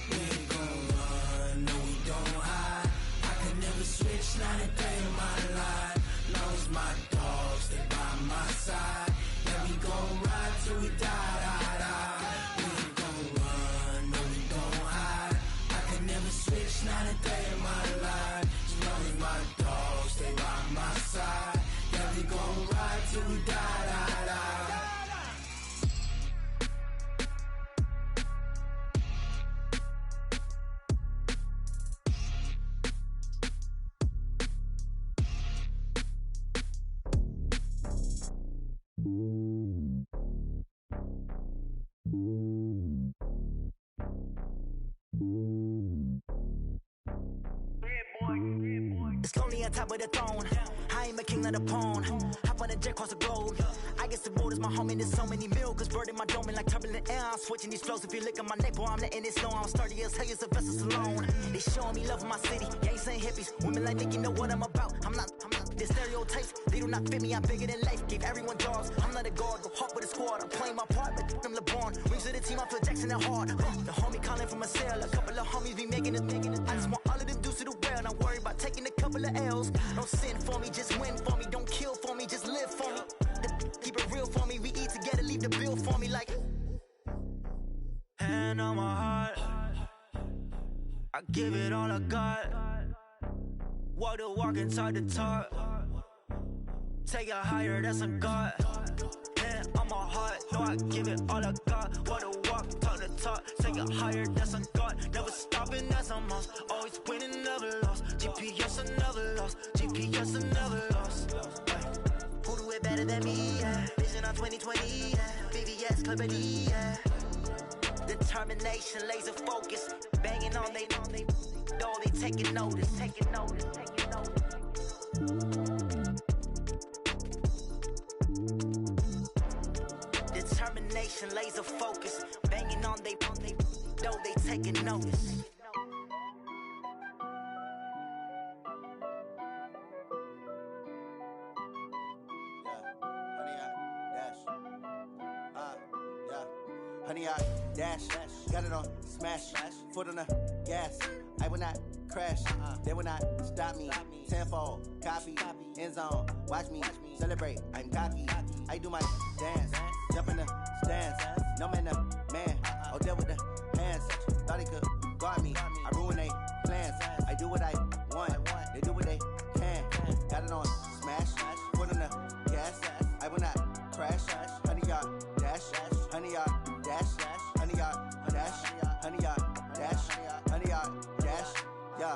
We ain't gon' run, no we don't hide. I could never switch, not a day in my life. Long as my dogs, they by my side. Yeah, we gon' ride till we die, die, die. We ain't gon' run, no we don't hide. I could never switch, not a day in my life. As long as my dogs, they by my side. Yeah, we gon' ride till we die, die, die. It's lonely on top of the throne. I ain't a king of the pawn. Hop on a jet across the globe. I guess the road is my home and there's so many milk. Bird in my dome and like turbulent air. I'm switching these flows. If you look at my neck, boy, I'm letting it slow. I'm sturdy as hell as a vessel alone. They showing me love in my city. Gangsta and hippies. Women like Nick, you know what I'm about. I'm not. The stereotypes, they do not fit me. I'm bigger than life. Give everyone jobs. I'm not a guard. Go hard with a squad. I'm playing my part, but I'm LeBron. Rings of the team, I feel Jackson and hard. The homie calling from a cell. A couple of homies be making it. I just want all of them dudes to do well. Not worry about taking a couple of L's. Don't sin for me, just win for me. Don't kill for me, just live for me. Keep it real for me. We eat together, leave the bill for me like. Hand on my heart, I give it all I got. Walk the walk and talk the talk. Take it higher, that's a God. Hand on my heart, no, I give it all I got. Walk the walk, talk the talk. Take it higher, that's a God. Never stopping, that's a must. Always winning, never lost. GPS, I never lost. GPS, I never lost. Who do it better than me? Yeah. Vision on 2020, yeah. VVS, Clarity, yeah. Determination, laser focus. Banging on they door, they taking notice, taking notice, taking notice. Determination, laser focus. Banging on they door, they taking notice. Honey, I dash, got it on smash, foot on the gas. I will not crash, they will not stop me. Tenfold, copy, end zone, watch me celebrate. I'm cocky, I do my dance, jump in the stands. No man, the man, oh deal with the hands. Thought he could guard me, I ruin they plans. I do what I want, they do what they can. Got it on smash, foot on the gas. I will not crash, honey, y'all dash, honey, y'all dash, honey, y'all dash, honey, y'all dash, honey, y'all dash, yeah.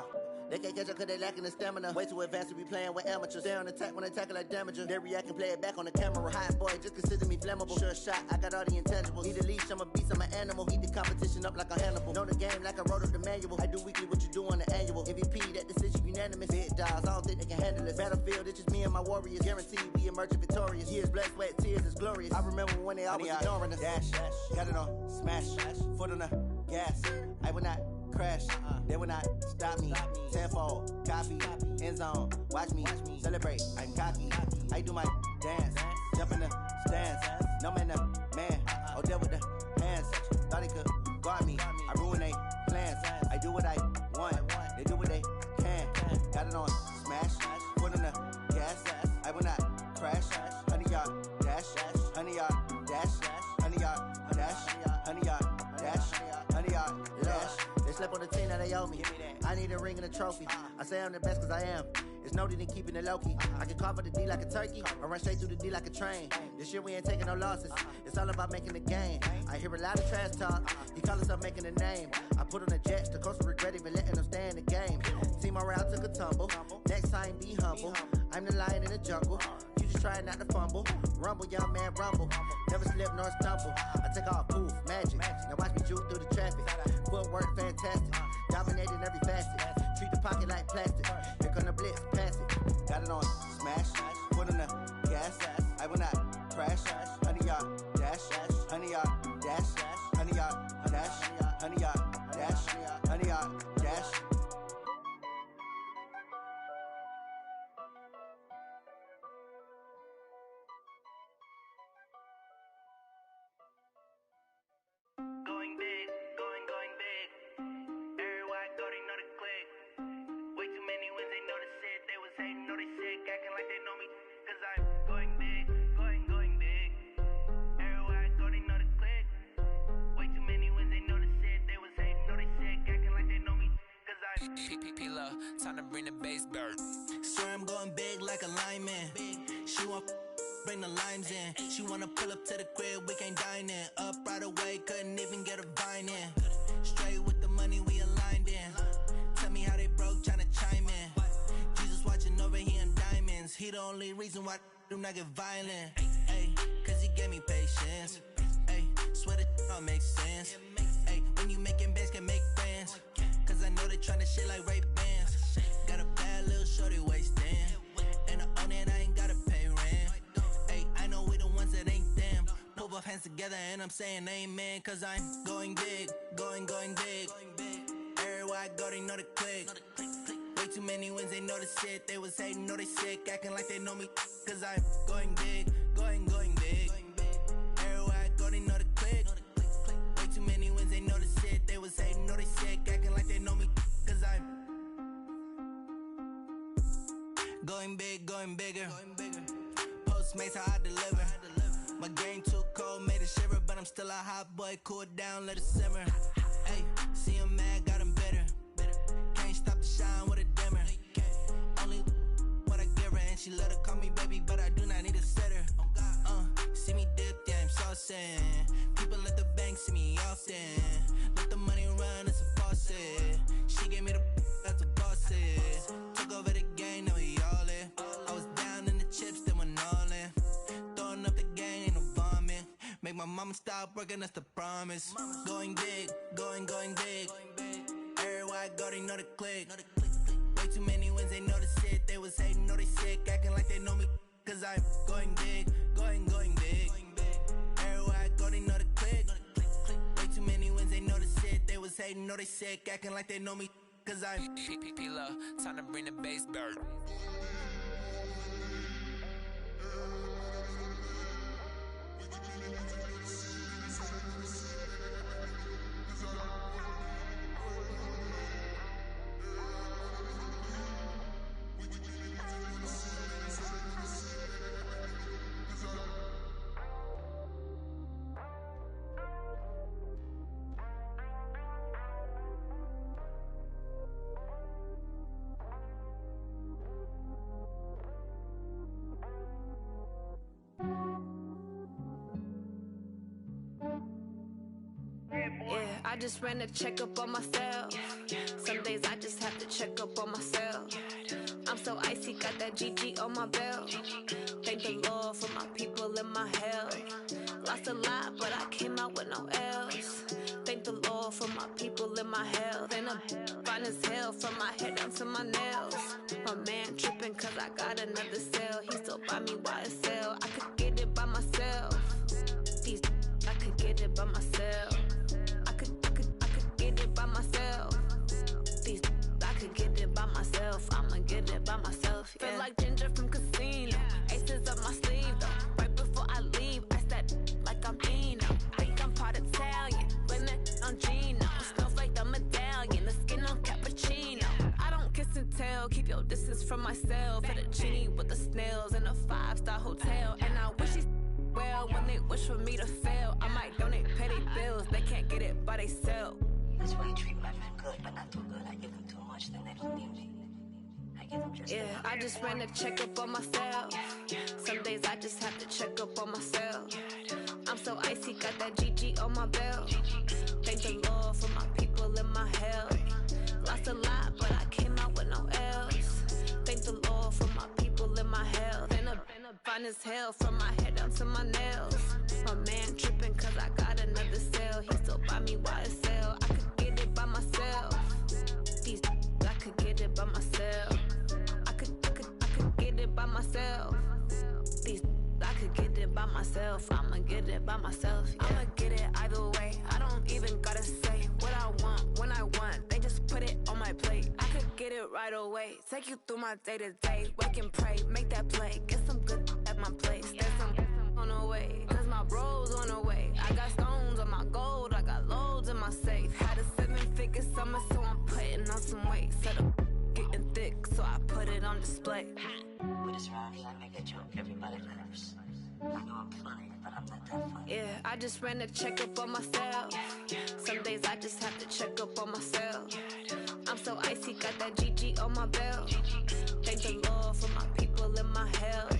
They can't catch up cause they lacking the stamina. Way too advanced to be playing with amateurs. Stay on attack when they tackle like damager. They react and play it back on the camera. Hot boy, just consider me flammable. Sure shot, I got all the intangibles. Need a leash, I'm a beast, I'm an animal. Heat the competition up like a Hannibal. Know the game like I wrote up the manual. I do weekly what you do on the annual. MVP, that decision unanimous. Big dogs, I don't think they can handle this. Battlefield, it's just me and my warriors. Guaranteed we emerge victorious. Years, blood, sweat, tears, it's glorious. I remember when they always ignoring us. Dash, got it on smash, foot on the gas. I will not crash, they will not stop me. Tenfold, copy, end zone, watch me celebrate. I'm cocky, I do my dance, jump in the stands. No man, the man, oh deal with the hands. Thought he could guard me, I ruin they plans. I do what I want, they do what they can. Got it on smash, foot on the gas. I will not crash, honey, y'all dash, honey, y'all dash, honey, y'all dash, honey, y'all dash, honey, y'all dash. Slept on the team that they owe me. I need a ring and a trophy. I say I'm the best cause I am. It's Just know that they keeping it low-key. I can carve up the D like a turkey, or run straight through the D like a train. This year we ain't taking no losses. It's all about making the game. I hear a lot of trash talk. He call himself making a name. I put on the Jets, the coach will regret even letting them stay in the game. Team morale took a tumble. Next time, be humble. I'm the lion in the jungle. You just try not to fumble. Rumble, young man, rumble. Never slip nor stumble. I take off, poof, magic. Now watch me juke through the traffic. Footwork, fantastic. Dominating every facet. Treat the pocket like plastic. Here come the blitz, pass it. Got it on smash. Foot on the gas. I will not crash. 100-yard dash. 100-yard dash. 100-yard dash. 100-yard dash. 100-yard dash. Going big, going big. Everywhere I go, they know the click. Way too many wins, they know the shit. They was hating, know they sick, acting like they know me. Cause I'm going big, going big. Everywhere I go, they know the click. Way too many wins, they know the shit. They was hating, know they sick, acting like they know me. Cause I'm P-P-P-Love, time to bring the bass bird. Swear I'm going big like a lineman. She want bring the limes in. She wanna pull up to the crib, we can't dine in. Up right away, couldn't even get a vine in. Straight with the money, we aligned in. Tell me how they broke, tryna chime in. Jesus watching over here in diamonds. He the only reason why do not get violent. Ay, cause he gave me patience. Ay, swear that all makes sense. Ay, when you making bands, can make friends. Cause I know they tryna shit like Ray-Bans. Got a bad little shorty wasting. And I own it, I ain't gotta pay rent. Ay, I know we the ones that ain't them. Put both hands together and I'm saying amen. Cause I'm going big, going big. Everywhere I go, they know the click. Way too many wins, they know the shit. They was hating, know they sick, acting like they know me. Cause I'm going big, going big. Everywhere I go, they know the click. Way too many wins, they know the shit. They was hating, know they sick, acting like they know me. Cause I'm going big, going bigger. Postmates how I deliver. My game too cold, made it shiver, but I'm still a hot boy. Cool it down, let it simmer. Hey, see him mad, got him bitter. Can't stop the shine with a dimmer. Only what I give her, and she let her call me baby, but I do not need a sitter. See me dip, yeah, I'm saucing. People at the bank see me often. Let the money run, it's a faucet. She gave me the that's a boss it. Took over the game, now we all in. I was down in the chips, then went all in. Throwing up the game, ain't no vomit. Make my mama stop working, that's the promise. Going big, going big. Everywhere I go, they know the click. Way too many wins, they know the shit. They was hating, know they sick, acting like they know me. Cause I'm going big, going big. Everywhere I go, they know the click. Way too many wins, they know the shit. They was hating, know they sick, acting like they know me. Cause I'm P-P-P-Love, time to bring the bass bird. Yeah, I just ran a checkup on myself. Some days I just have to check up on myself. I'm so icy, got that GG on my belt. Thank the Lord for my people and my health. Lost a lot, but I came out with no else. Thank the Lord for my people and my health. And I'm fine as hell from my head down to my nails. My man tripping cause I got another cell. He still buy me YSL. I could get it by myself. These I could get it by myself. I could get it by myself. These I could get it by myself. I'ma get it by myself. Yeah. Feel like Ginger from Casino. Aces up my sleeve though. Right before I leave, I said like I'm Dino. Think I'm part Italian. Blame that on Gino. Smells like the medallion. The skin on cappuccino. I don't kiss and tell. Keep your distance from myself. Fettuccine with the snails in a 5-star hotel. And I wish he's well when they wish for me to fail. I might donate petty bills. They can't get it by themselves. That's why you treat my friend good, but not too good. I give them too much, then they don't need me. I Yeah, I just ran a checkup on myself. Some days I just have to check up on myself. I'm so icy, got that GG on my belt. Thank the Lord for my people in my health. Lost a lot, but I came out with no else. Thank the Lord for my people in my health. And a fine as hell from my head down to my nails. My man tripping cause I got another sale. He still buy me YSL. I could get it by myself. These I could get it by myself. I could get it by myself. These I could get it by myself. I'ma get it by myself. Yeah. I'ma get it either way. I don't even gotta say what I want when I want. They just put it on my plate. I could get it right away. Take you through my day to day. Wake and pray, make that play. Get some good at my place. There's some on the way. Cause my bro's on the way. I got stones on my gold. I got loads in my safe. Had a 7-figure summer, so I'm putting on some weight. Set up getting thick, so I put it on display. With this round here, I make it joke. Everybody laughs. I know I'm funny, but I'm not that funny. Yeah, I just ran a checkup on myself. Some days I just have to check up on myself. I'm so icy, got that GG on my belt. Thank the Lord for my people in my health.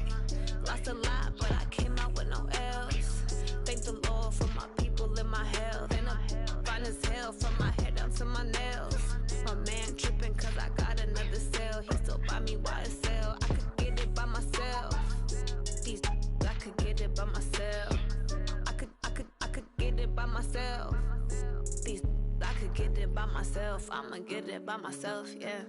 Lost a lot, but I came out with no else. Thank the Lord for my people in my health. And I'm fine as hell from my head down to my nails. My man tripping cause I got another sale. He still buy me YSL. I could get it by myself. These I could get it by myself. I could get it by myself. These I could get it by myself. I'ma get it by myself, yeah.